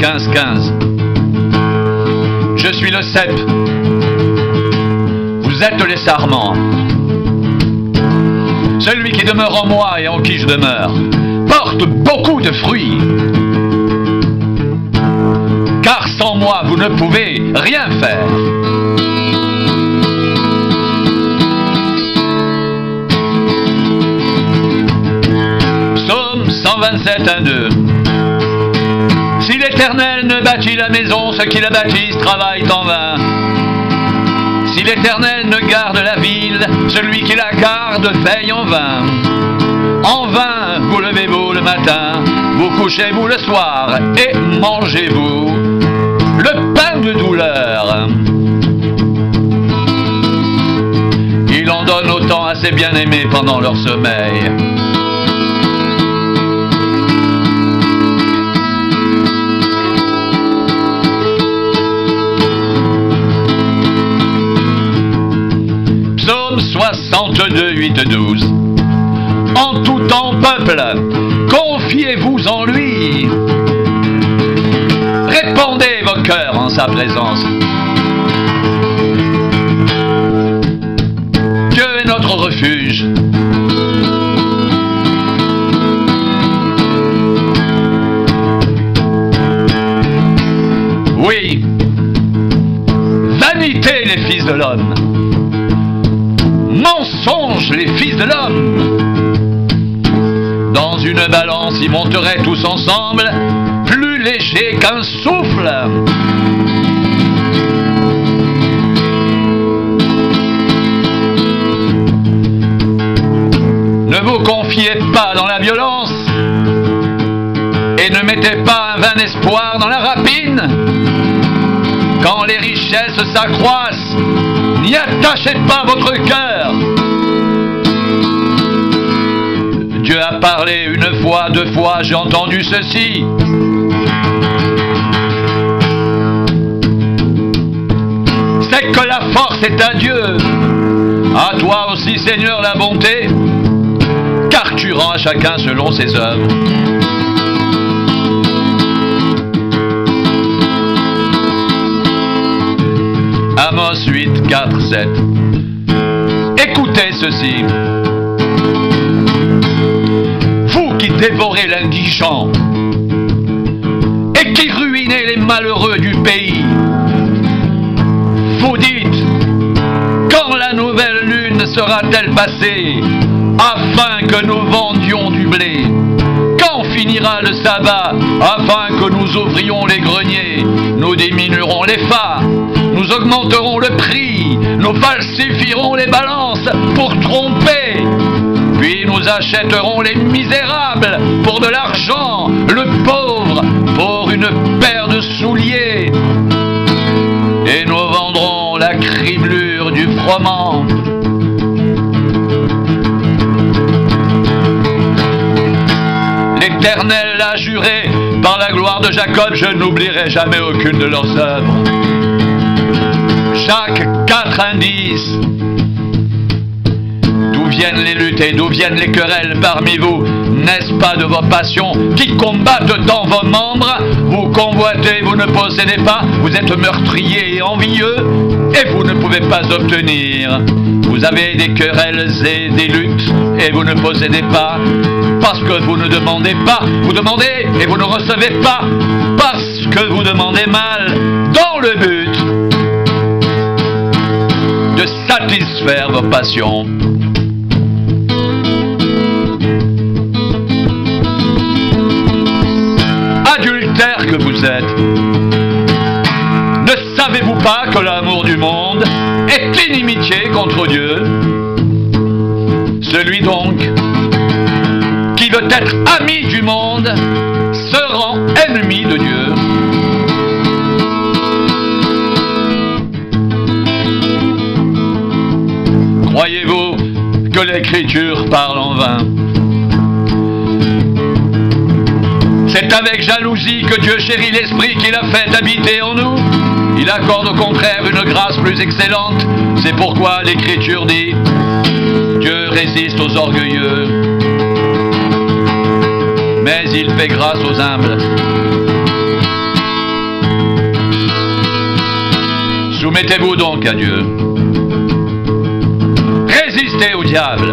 15-15. Je suis le cep. Vous êtes les sarments. Celui qui demeure en moi et en qui je demeure porte beaucoup de fruits. Car sans moi, vous ne pouvez rien faire. Psaume 127, 1-2. Si l'Éternel ne bâtit la maison, ceux qui la bâtissent travaillent en vain. Si l'Éternel ne garde la ville, celui qui la garde veille en vain. En vain, vous levez-vous le matin, vous couchez-vous le soir, et mangez-vous le pain de douleur. Il en donne autant à ses bien-aimés pendant leur sommeil. Psaume 62, 8-12. En tout temps, peuple, confiez-vous en lui. Répandez vos cœurs en sa présence. Dieu est notre refuge. Oui, vanité les fils de l'homme. Mensonge les fils de l'homme. Dans une balance, ils monteraient tous ensemble, plus légers qu'un souffle. Ne vous confiez pas dans la violence et ne mettez pas un vain espoir dans la rapine. Quand les richesses s'accroissent, n'y attachez pas votre cœur. Dieu a parlé une fois, 2 fois, j'ai entendu ceci. C'est que la force est à Dieu. À toi aussi, Seigneur, la bonté, car tu rends à chacun selon ses œuvres. Amos 8, 4, 7. Écoutez ceci. Vous qui dévorez l'indigent et qui ruinez les malheureux du pays, vous dites, quand la nouvelle lune sera-t-elle passée, afin que nous vendions du blé? Quand finira le sabbat, afin que nous ouvrions les greniers? Nous diminuerons les fats, nous augmenterons le prix, nous falsifierons les balances pour tromper. Puis nous achèterons les misérables pour de l'argent, le pauvre pour une paire de souliers. Et nous vendrons la criblure du froment. L'Éternel a juré, par la gloire de Jacob, je n'oublierai jamais aucune de leurs œuvres. Jacques 4, 10. D'où viennent les luttes et d'où viennent les querelles parmi vous? N'est-ce pas de vos passions qui combattent dans vos membres? Vous convoitez, vous ne possédez pas, vous êtes meurtriers et envieux, et vous ne pouvez pas obtenir. Vous avez des querelles et des luttes, et vous ne possédez pas, parce que vous ne demandez pas. Vous demandez et vous ne recevez pas, parce que vous demandez mal, dans le but de satisfaire vos passions. Adultères que vous êtes, ne savez-vous pas que l'amour du monde est inimitié contre Dieu? Celui donc qui veut être ami du monde se rend ennemi de Dieu. Croyez-vous que l'Écriture parle en vain? C'est avec jalousie que Dieu chérit l'esprit qu'il a fait habiter en nous. Il accorde au contraire une grâce plus excellente. C'est pourquoi l'Écriture dit: Dieu résiste aux orgueilleux, mais il fait grâce aux humbles. Soumettez-vous donc à Dieu. Résistez au diable,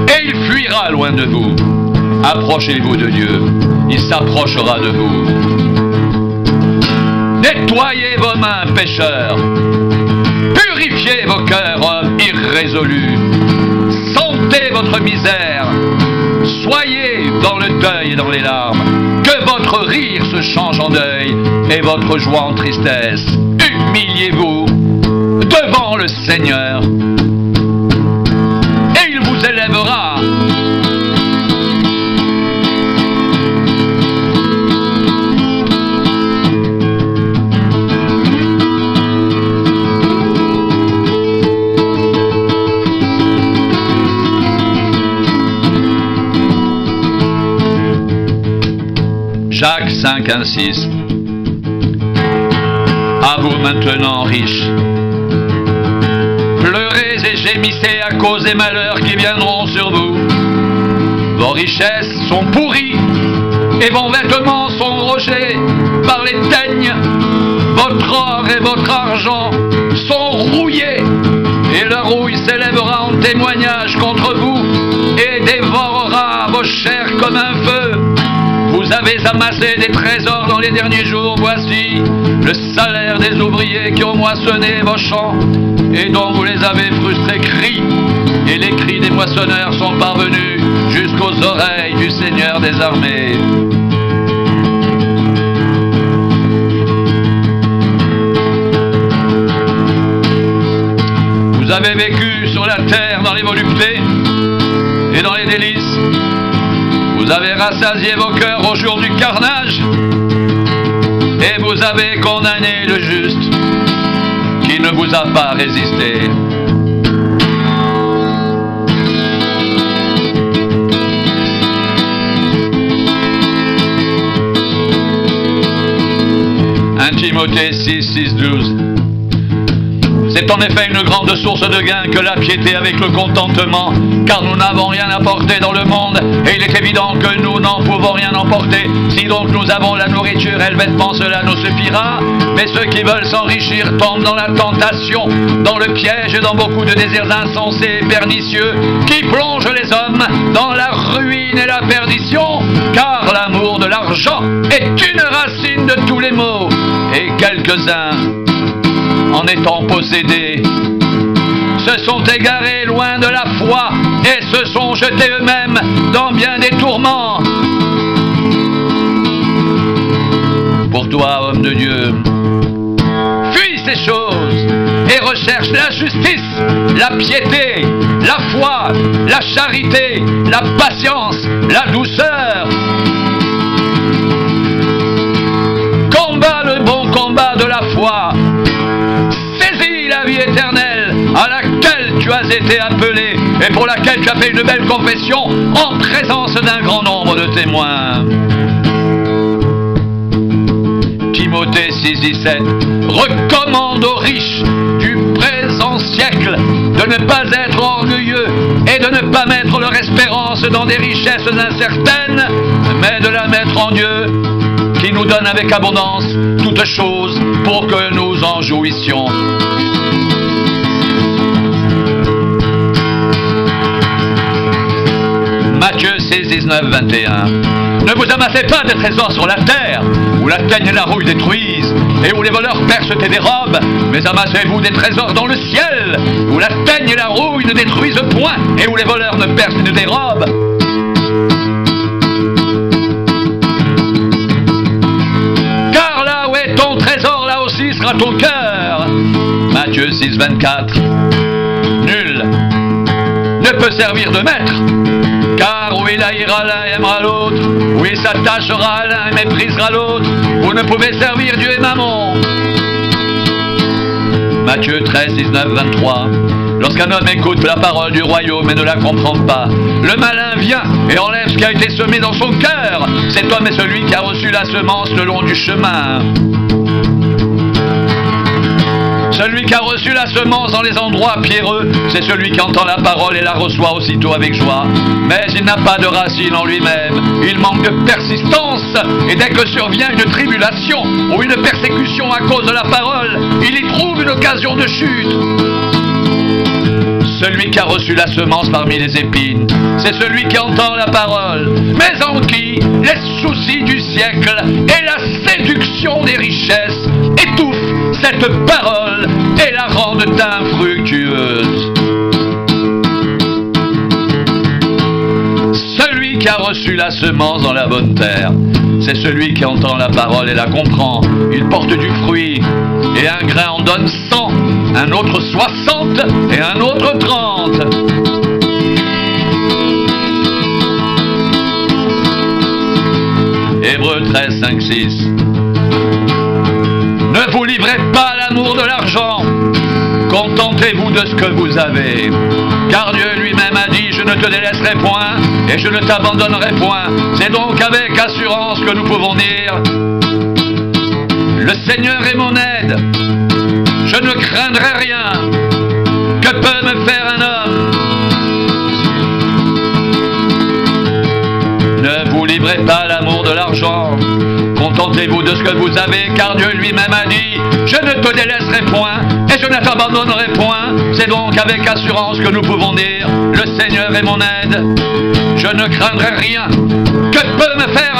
et il fuira loin de vous. Approchez-vous de Dieu, il s'approchera de vous. Nettoyez vos mains, pécheurs. Purifiez vos cœurs, hommes irrésolus. Sentez votre misère. Soyez dans le deuil et dans les larmes. Que votre rire se change en deuil et votre joie en tristesse. Humiliez-vous devant le Seigneur et il vous élèvera. Jacques 5, 1, 6. À vous maintenant, riches, pleurez et gémissez à cause des malheurs qui viendront sur vous. Vos richesses sont pourries et vos vêtements sont rogés par les teignes. Votre or et votre argent sont rouillés et leur rouille s'élèvera en témoignage contre vous et dévorera vos chairs comme un feu. Vous avez amassé des trésors dans les derniers jours. Voici le salaire des ouvriers qui ont moissonné vos champs et dont vous les avez frustrés crient. Et les cris des moissonneurs sont parvenus jusqu'aux oreilles du Seigneur des armées. Vous avez vécu sur la terre dans les voluptés et dans les délices. Vous avez rassasié vos cœurs au jour du carnage et vous avez condamné le juste qui ne vous a pas résisté. Timothée 6, 6, 12. C'est en effet une grande source de gain que la piété avec le contentement, car nous n'avons rien apporté dans le monde, et il est évident que nous n'en pouvons rien emporter. Si donc nous avons la nourriture et le vêtement, cela nous suffira. Mais ceux qui veulent s'enrichir tombent dans la tentation, dans le piège et dans beaucoup de désirs insensés et pernicieux, qui plongent les hommes dans la ruine et la perdition, car l'amour de l'argent est une racine de tous les maux, et quelques-uns, en étant possédés, se sont égarés loin de la foi et se sont jetés eux-mêmes dans bien des tourments. Pour toi, homme de Dieu, fuis ces choses et recherche la justice, la piété, la foi, la charité, la patience, la douceur. Combat le bon combat de la foi. Saisis la vie éternelle à laquelle tu as été appelé et pour laquelle tu as fait une belle confession en présence d'un grand nombre de témoins. Timothée 6, 17 recommande aux riches du présent siècle de ne pas être orgueilleux et de ne pas mettre leur espérance dans des richesses incertaines, mais de la mettre en Dieu, qui nous donne avec abondance toutes choses pour que nous en jouissions. Matthieu 6, 19, 21. Ne vous amassez pas des trésors sur la terre, où la teigne et la rouille détruisent, et où les voleurs percent et dérobent, mais amassez-vous des trésors dans le ciel, où la teigne et la rouille ne détruisent point, et où les voleurs ne percent et ne dérobent. Car là où est ton trésor, là aussi sera ton cœur. Matthieu 6, 24. Nul ne peut servir de maître, car où il haïra l'un et aimera l'autre, où il s'attachera à l'un et méprisera l'autre, vous ne pouvez servir Dieu et Mammon. Matthieu 13, 19, 23. Lorsqu'un homme écoute la parole du royaume et ne la comprend pas, le malin vient et enlève ce qui a été semé dans son cœur. Cet homme est celui qui a reçu la semence le long du chemin. Celui qui a reçu la semence dans les endroits pierreux, c'est celui qui entend la parole et la reçoit aussitôt avec joie. Mais il n'a pas de racine en lui-même, il manque de persistance, et dès que survient une tribulation ou une persécution à cause de la parole, il y trouve une occasion de chute. Celui qui a reçu la semence parmi les épines, c'est celui qui entend la parole, mais en qui les soucis du siècle et la séduction des richesses étouffent cette parole et la rendent infructueuse. Celui qui a reçu la semence dans la bonne terre, c'est celui qui entend la parole et la comprend. Il porte du fruit, et un grain en donne 100, un autre 60 et un autre 30. Hébreux 13, 5, 6. Ne vous livrez pas à l'amour de l'argent, contentez-vous de ce que vous avez. Car Dieu lui-même a dit, je ne te délaisserai point et je ne t'abandonnerai point. C'est donc avec assurance que nous pouvons dire, le Seigneur est mon aide, je ne craindrai rien. Que peut me faire un homme? Ne vous livrez pas à l'amour de l'argent, contentez-vous de ce que vous avez, car Dieu lui-même a dit, je ne te délaisserai point et je ne t'abandonnerai point. C'est donc avec assurance que nous pouvons dire, le Seigneur est mon aide, je ne craindrai rien. Que peut me faire